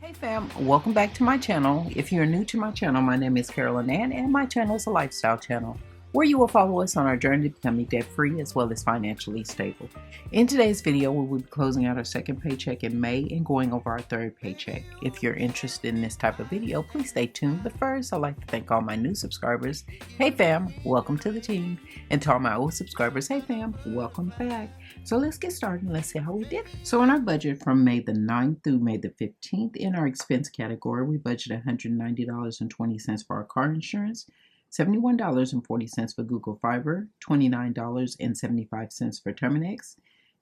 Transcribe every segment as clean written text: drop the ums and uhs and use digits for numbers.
Hey fam, welcome back to my channel. If you're new to my channel, my name is Carolyn Ann and my channel is a lifestyle channel where you will follow us on our journey to becoming debt-free as well as financially stable. In today's video, we will be closing out our second paycheck in May and going over our third paycheck. If you're interested in this type of video, please stay tuned. But first, I'd like to thank all my new subscribers. Hey fam, welcome to the team. And to all my old subscribers, hey fam, welcome back. So let's get started and let's see how we did. So in our budget from May the 9th through May the 15th, in our expense category, we budgeted $190.20 for our car insurance, $71.40 for Google Fiber, $29.75 for Terminex,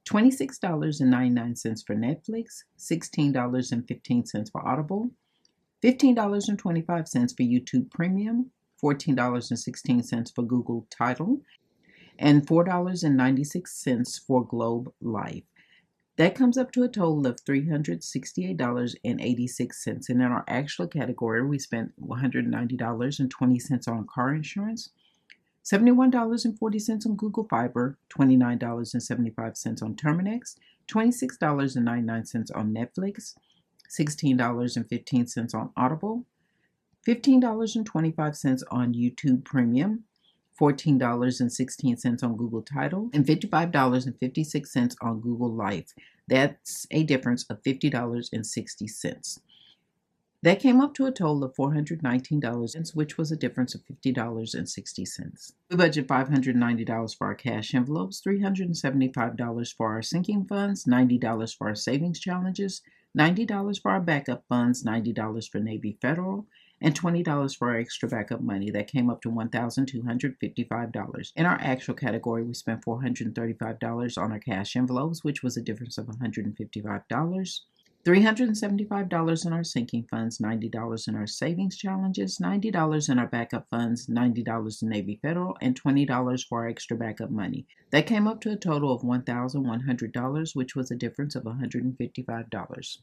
$26.99 for Netflix, $16.15 for Audible, $15.25 for YouTube Premium, $14.16 for Google Title, and $4.96 for Globe Life. That comes up to a total of $368.86. And in our actual category, we spent $190.20 on car insurance, $71.40 on Google Fiber, $29.75 on Terminex, $26.99 on Netflix, $16.15 on Audible, $15.25 on YouTube Premium, $14.16 on Google Title, and $55.56 on Google Life. That's a difference of $50.60. That came up to a total of $419, which was a difference of $50.60. We budget $590 for our cash envelopes, $375 for our sinking funds, $90 for our savings challenges, $90 for our backup funds, $90 for Navy Federal, and $20 for our extra backup money. That came up to $1,255. In our actual category, we spent $435 on our cash envelopes, which was a difference of $155. $375 in our sinking funds, $90 in our savings challenges, $90 in our backup funds, $90 in Navy Federal, and $20 for our extra backup money. That came up to a total of $1,100, which was a difference of $155.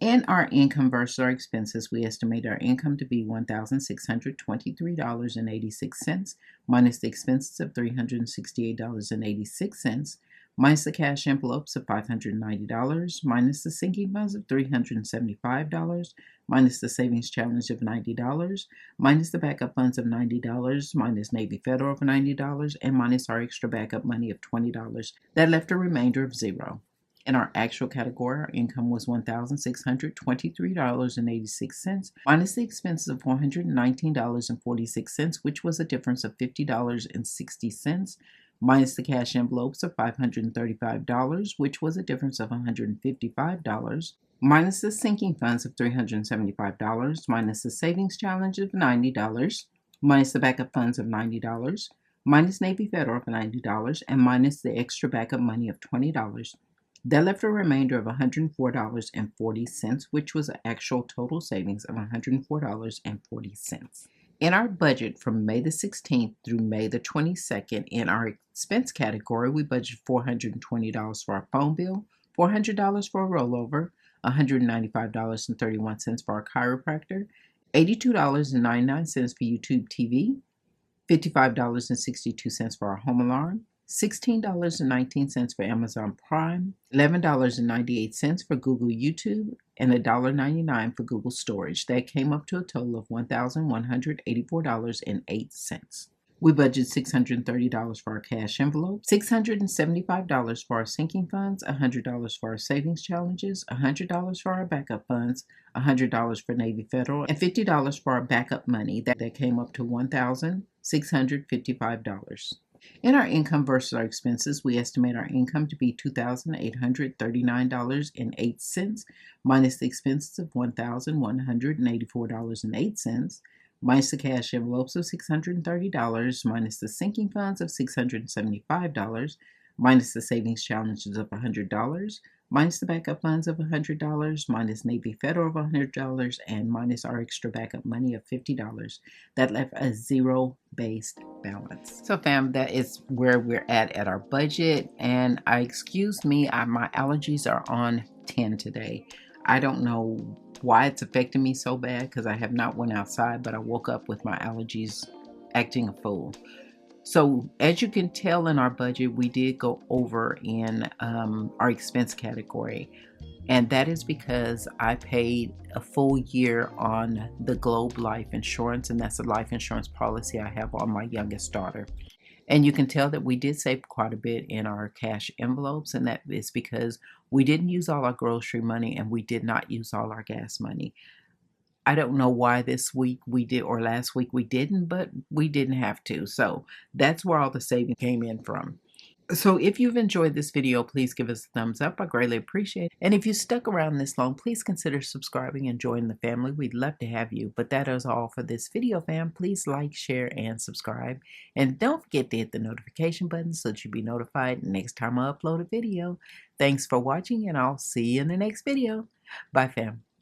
In our income versus our expenses, we estimate our income to be $1,623.86, minus the expenses of $368.86, minus the cash envelopes of $590, minus the sinking funds of $375, minus the savings challenge of $90, minus the backup funds of $90, minus Navy Federal of $90, and minus our extra backup money of $20. That left a remainder of $0. In our actual category, our income was $1,623.86, minus the expenses of $419.46, which was a difference of $50.60, minus the cash envelopes of $535, which was a difference of $155, minus the sinking funds of $375, minus the savings challenge of $90, minus the backup funds of $90, minus Navy Federal of $90, and minus the extra backup money of $20. That left a remainder of $104.40, which was an actual total savings of $104.40. In our budget from May the 16th through May the 22nd, in our expense category, we budgeted $420 for our phone bill, $400 for a rollover, $195.31 for our chiropractor, $82.99 for YouTube TV, $55.62 for our home alarm, $16.19 for Amazon Prime, $11.98 for Google YouTube, and $1.99 for Google Storage. That came up to a total of $1,184.08. We budgeted $630 for our cash envelope, $675 for our sinking funds, $100 for our savings challenges, $100 for our backup funds, $100 for Navy Federal, and $50 for our backup money. That came up to $1,655. In our income versus our expenses, we estimate our income to be $2,839.08, minus the expenses of $1,184.08, minus the cash envelopes of $630, minus the sinking funds of $675, minus the savings challenges of $100, minus the backup funds of $100, minus Navy Federal of $100, and minus our extra backup money of $50. That left a zero-based balance. So fam, that is where we're at our budget. And excuse me, my allergies are on 10 today. I don't know why it's affecting me so bad because I have not went outside, but I woke up with my allergies acting a fool. So as you can tell in our budget, we did go over in our expense category. And that is because I paid a full year on the Globe Life Insurance, and that's a life insurance policy I have on my youngest daughter. And you can tell that we did save quite a bit in our cash envelopes, and that is because we didn't use all our grocery money and we did not use all our gas money. I don't know why this week we did or last week we didn't, but we didn't have to. So that's where all the saving came in from. So if you've enjoyed this video, please give us a thumbs up. I greatly appreciate it. And if you stuck around this long, please consider subscribing and joining the family. We'd love to have you. But that is all for this video, fam. Please like, share, and subscribe. And don't forget to hit the notification button so that you'll be notified next time I upload a video. Thanks for watching, and I'll see you in the next video. Bye, fam.